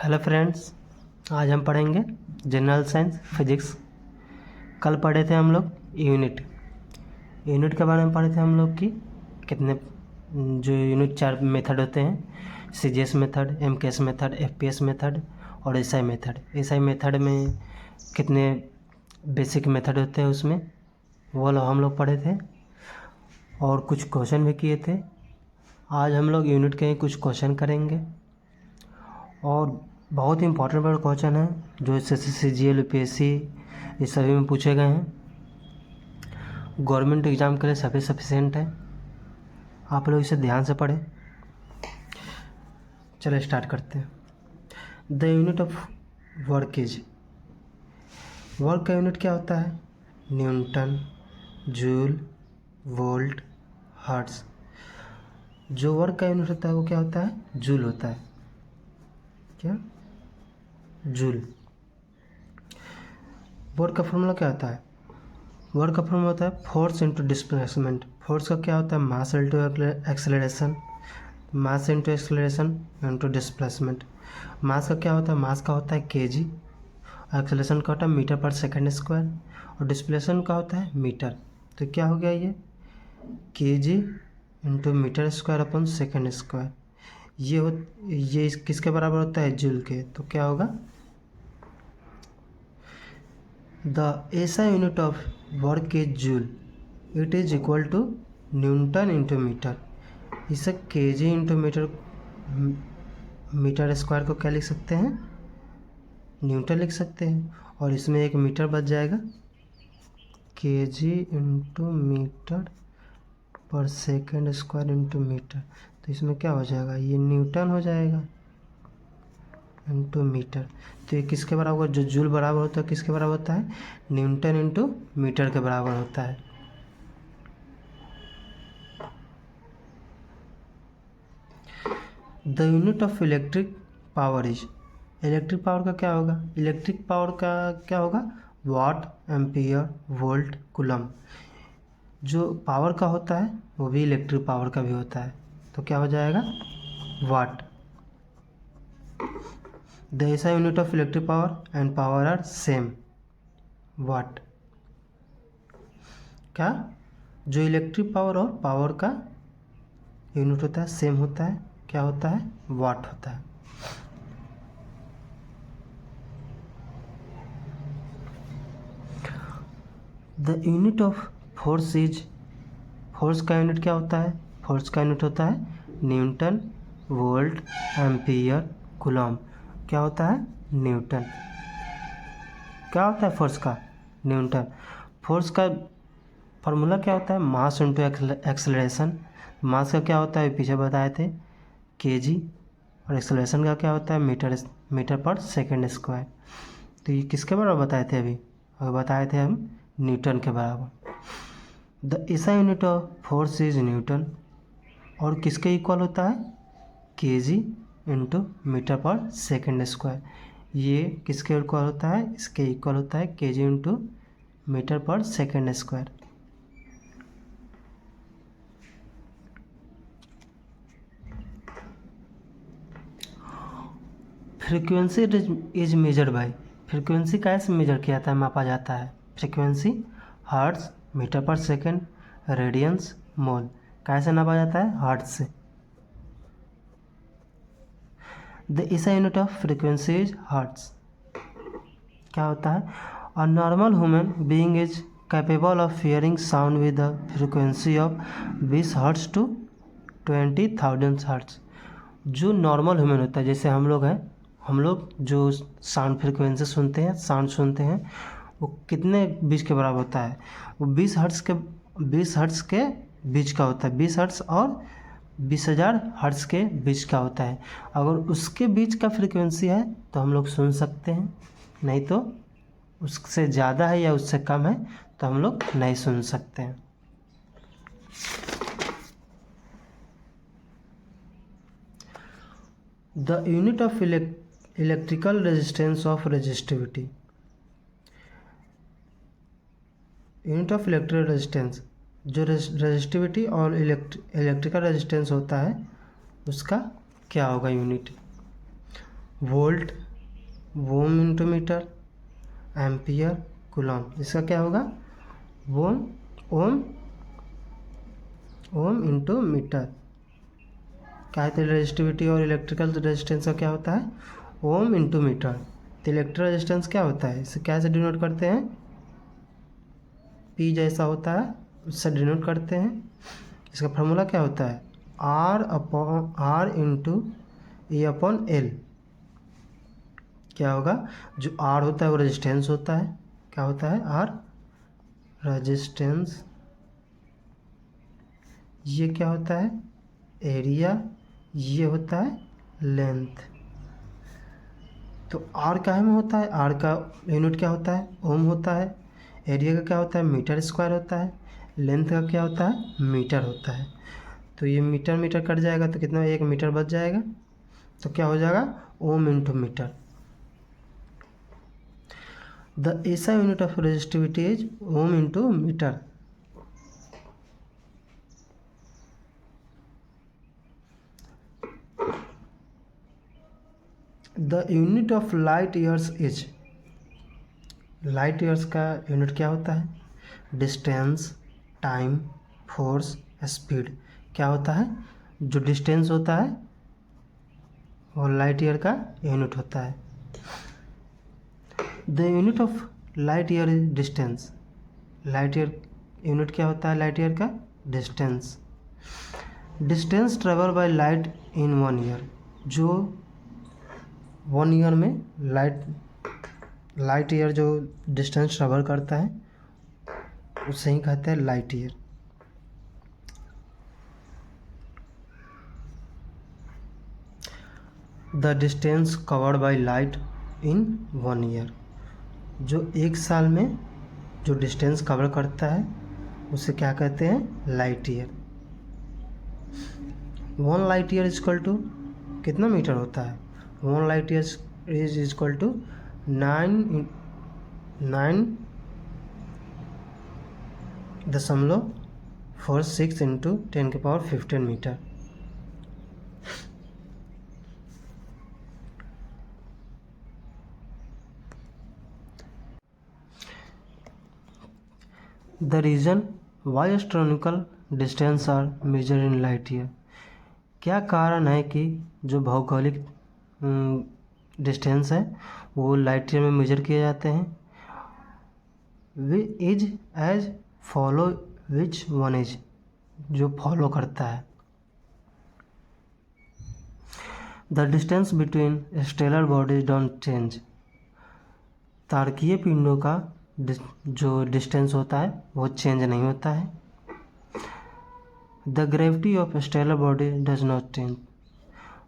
Hello friends, आज हम पढ़ेंगे जनरल साइंस फिजिक्स। कल पढ़े थे हम लोग यूनिट के बारे में पढ़े थे हम लोग कि कितने जो यूनिट 4 मेथड होते हैं, CGS method, MKS method, FPS method और एसआई मेथड। एसआई मेथड में कितने बेसिक मेथड होते हैं उसमें वो हम लोग पढ़े थे और कुछ क्वेश्चन भी किए थे। आज हम लोग यूनिट के कुछ क्वेश्चन करेंगे और बहुत ही इम्पोर्टेंट क्वेश्चन है जो एसएससी, जीएल, यूपीएससी ये सभी में पूछे गए हैं। गवर्नमेंट एग्ज़ाम के लिए सभी सफिशिएंट है, आप लोग इसे ध्यान से पढ़ें। चलिए स्टार्ट करते हैं। The unit of work is, work का यूनिट क्या होता है? Newton, joule, volt, hertz. जो वर्क का यूनिट होता है वो क्या होता है? जूल होता है। क्या? जूल। वर्क का फॉर्मूला क्या होता है? वर्क का फॉर्मूला होता है फोर्स इंटू डिस्प्लेसमेंट। फोर्स का क्या होता है? Mass into acceleration, mass into acceleration into displacement. Mass का क्या होता है? मास का होता है केजी, एक्सेलरेशन का होता है मीटर पर सेकंड स्क्वायर और डिस्प्लेसमेंट का होता है मीटर। तो क्या हो गया ये? KG into metre square upon second square. ये किसके बराबर होता है? जूल के। तो क्या होगा? The SI unit of work is joule. It is equal to Newton into metre. इसे केजी इंटू मीटर स्क्वायर को क्या लिख सकते हैं? न्यूटन लिख सकते हैं और इसमें एक मीटर बच जाएगा, केजी इंटू मीटर पर सेकंड स्क्वायर इंटू मीटर। तो इसमें क्या हो जाएगा? ये न्यूटन हो जाएगा इंटू मीटर। तो ये किसके बराबर? जो जूल बराबर होता है किसके बराबर होता है? न्यूटन इंटू मीटर के बराबर होता है। The unit of electric power is, electric power का क्या होगा? इलेक्ट्रिक पावर का क्या होगा? वाट, एम्पियर, वोल्ट, कूलम। जो पावर का होता है वो भी इलेक्ट्रिक पावर का भी होता है। तो क्या हो जाएगा? वाट। The SI unit of electric power and power are same, watt। क्या? जो इलेक्ट्रिक पावर और पावर का यूनिट होता है सेम होता है, क्या होता है? वाट होता है। The unit of force is, force का यूनिट क्या होता है? फोर्स का यूनिट होता है न्यूटन, वोल्ट, एम्पियर, कूलम। क्या होता है? न्यूटन। क्या होता है फोर्स का? न्यूटन। फोर्स का फार्मूला क्या होता है? Mass into acceleration. मास का क्या होता है? पीछे बताए थे, केजी। और एक्सेलरेशन का क्या होता है? मीटर पर सेकंड स्क्वायर। तो ये किसके बराबर बताए थे अभी? बताए थे हम न्यूटन के बराबर। The SI unit of force is Newton. और किसके इक्वल होता है? केजी इंटू मीटर पर सेकंड स्क्वायर। ये किसके इक्वल होता है? इसके इक्वल होता है केजी इंटू मीटर पर second square. Frequency is measured by, frequency कैसे मेजर किया जाता है, मापा जाता है? फ्रीक्वेंसी हर्ट्ज, मीटर पर सेकंड, रेडियंस, मोल। कैसे नापा जाता है? हर्ट्ज से। The SI unit of frequency is hertz. क्या होता है? A normal human being is capable of hearing sound with the frequency of 20 hertz to 20,000 hertz. जो नॉर्मल ह्यूमन होता है, जैसे हम लोग हैं, हम लोग जो साउंड फ्रीक्वेंसी सुनते हैं, साउंड सुनते हैं, वो कितने बीच के बराबर होता है? वो 20 हर्ट्ज के बीच का होता है। 20 हर्ट्ज और 20,000 हर्ट्ज के बीच का होता है। अगर उसके बीच का फ्रीक्वेंसी है तो हम लोग सुन सकते हैं, नहीं तो उससे ज़्यादा है या उससे कम है तो हम लोग नहीं सुन सकते हैं। The unit of electrical resistance of resistivity. Unit of electrical resistance, जो रेजिस्टिविटी और इलेक्ट्रिकल रेजिस्टेंस होता है उसका क्या होगा unit? Volt ohm into metre, ampere coulomb. इसका क्या होगा? Ohm into metre. क्या है? तो रेजिस्टिविटी और इलेक्ट्रिकल रेजिस्टेंस का क्या होता है? Ohm into metre. तो इलेक्ट्रिकल रेजिस्टेंस क्या होता है? इसे कैसे डिनोट करते हैं? पी जैसा होता है, उससे डिनोट करते हैं। इसका फार्मूला क्या होता है? R into A upon L. क्या होगा? जो आर होता है वो रेजिस्टेंस होता है। क्या होता है? R resistance. ये क्या होता है? एरिया। ये होता है लेंथ। तो आर क्या में होता है? आर का यूनिट क्या होता है? ओम होता है। एरिया का क्या होता है? मीटर स्क्वायर होता है। लेंथ का क्या होता है? मीटर होता है। तो ये मीटर मीटर कट जाएगा तो कितना? 1 मीटर बच जाएगा। तो क्या हो जाएगा? Ohm into metre. द ऐसा unit of resistivity is ohm into metre. The unit of light years is. Light years का यूनिट क्या होता है? Distance, time, force, speed. क्या होता है? जो डिस्टेंस होता है वो लाइट ईयर का यूनिट होता है। The unit of light year is distance. Light year unit क्या होता है? लाइट ईयर का distance. Distance travel by light in 1 year. जो 1 ईयर में लाइट ईयर जो डिस्टेंस ट्रेवल करता है उसे ही कहते हैं light year. The distance covered by light in 1 year. जो 1 साल में जो डिस्टेंस कवर करता है उसे क्या कहते हैं? Light year. 1 light year is equal to कितना मीटर होता है? 1 light year is equal to 9.46 into 10⁻15 metre. The reason why astronomical distance are measure in light year. क्या कारण है कि जो भौगोलिक डिस्टेंस है वो लाइट ईयर में मेजर किए जाते हैं? वे is as follow. Which one is? जो फॉलो करता है। The distance between stellar bodies don't change. तारकीय पिंडों का जो डिस्टेंस होता है वो चेंज नहीं होता है। The gravity of stellar body does not change.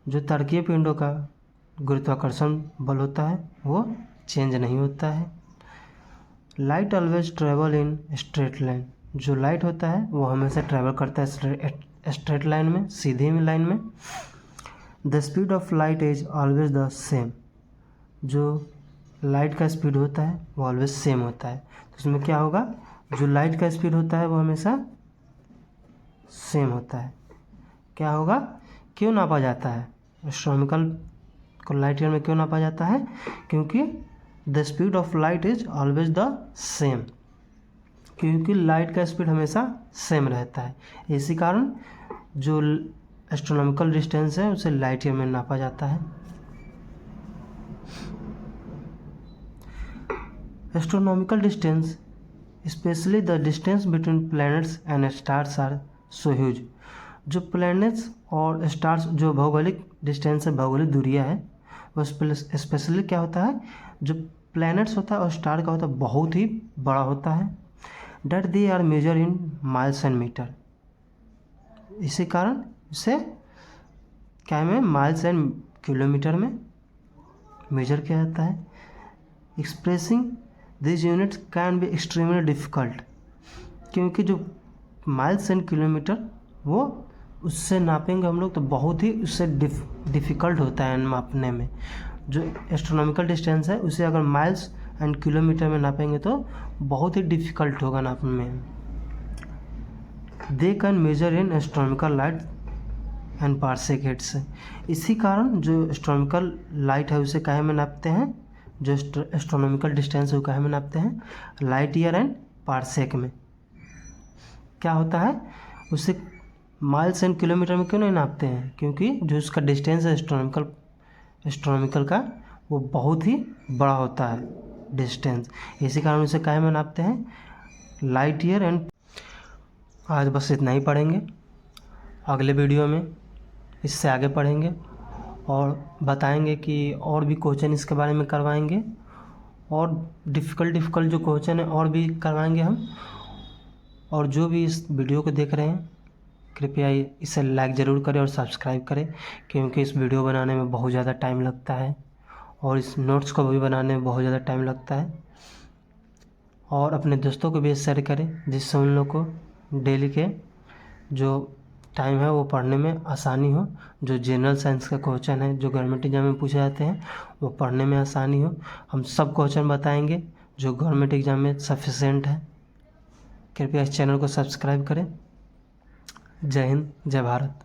जो तारकीय पिंडों का गुरुत्वाकर्षण बल होता है वो चेंज नहीं होता है। Light always travel in straight line. जो लाइट होता है वो हमेशा ट्रेवल करता है स्ट्रेट लाइन में, सीधी में लाइन में। The speed of light is always the same. जो लाइट का स्पीड होता है वो ऑलवेज सेम होता है। तो उसमें क्या होगा? जो लाइट का स्पीड होता है वो हमेशा सेम होता है। क्या होगा? क्यों नापा जाता है? एस्ट्रोनॉमिकल को लाइट ईयर में क्यों नापा जाता है? क्योंकि the speed of light is always the same. क्योंकि लाइट का स्पीड हमेशा सेम रहता है। इसी कारण जो एस्ट्रोनॉमिकल डिस्टेंस है उसे लाइट ईयर में नापा जाता है। Astronomical distance specially the distance between planets and stars are so huge. जो प्लैनेट्स और स्टार्स जो भौगोलिक डिस्टेंस है, भौगोलिक दूरियां है, वो स्पेशली क्या होता है? जो प्लैनेट्स होता है और स्टार का होता है बहुत ही बड़ा होता है। That they are measure in miles and metre. इसी कारण इसे क्या में माइल्स एंड किलोमीटर में मेजर किया जाता है। Expressing this units can be extremely difficult. क्योंकि जो माइल्स एंड किलोमीटर वो उससे नापेंगे हम लोग तो बहुत ही उससे डिफ़िकल्ट होता है मापने में। जो एस्ट्रोनॉमिकल डिस्टेंस है उसे अगर माइल्स एंड किलोमीटर में नापेंगे तो बहुत ही डिफ़िकल्ट होगा नापने में। They can measure in astronomical light and parsec head से। इसी कारण जो एस्ट्रोनॉमिकल लाइट है उसे काहे में नापते हैं, जो एस्ट्रोनॉमिकल डिस्टेंस है वो काहे में नापते हैं, लाइट ईयर एंड पार्सेक में। क्या होता है, उसे माइल्स एंड किलोमीटर में क्यों नहीं नापते हैं, क्योंकि जो उसका डिस्टेंस है एस्ट्रोनॉमिकल का वो बहुत ही बड़ा होता है डिस्टेंस, इसी कारण उसे काहे में नापते हैं, लाइट ईयर एंड। आज बस इतना ही पढ़ेंगे, अगले वीडियो में इससे आगे पढ़ेंगे और बताएंगे कि और भी क्वेश्चन इसके बारे में करवाएंगे, और डिफ़िकल्ट जो क्वेश्चन है और भी करवाएंगे हम। और जो भी इस वीडियो को देख रहे हैं कृपया इसे लाइक ज़रूर करें और सब्सक्राइब करें, क्योंकि इस वीडियो बनाने में बहुत ज़्यादा टाइम लगता है और इस नोट्स को भी बनाने में बहुत ज़्यादा टाइम लगता है। और अपने दोस्तों को भी शेयर करें जिससे उन लोग को डेली के जो टाइम है वो पढ़ने में आसानी हो, जो जनरल साइंस का क्वेश्चन है जो गवर्नमेंट एग्जाम में पूछे जाते हैं वो पढ़ने में आसानी हो। हम सब क्वेश्चन बताएंगे जो गवर्नमेंट एग्जाम में सफिशेंट है। कृपया इस चैनल को सब्सक्राइब करें। जय हिंद, जय भारत।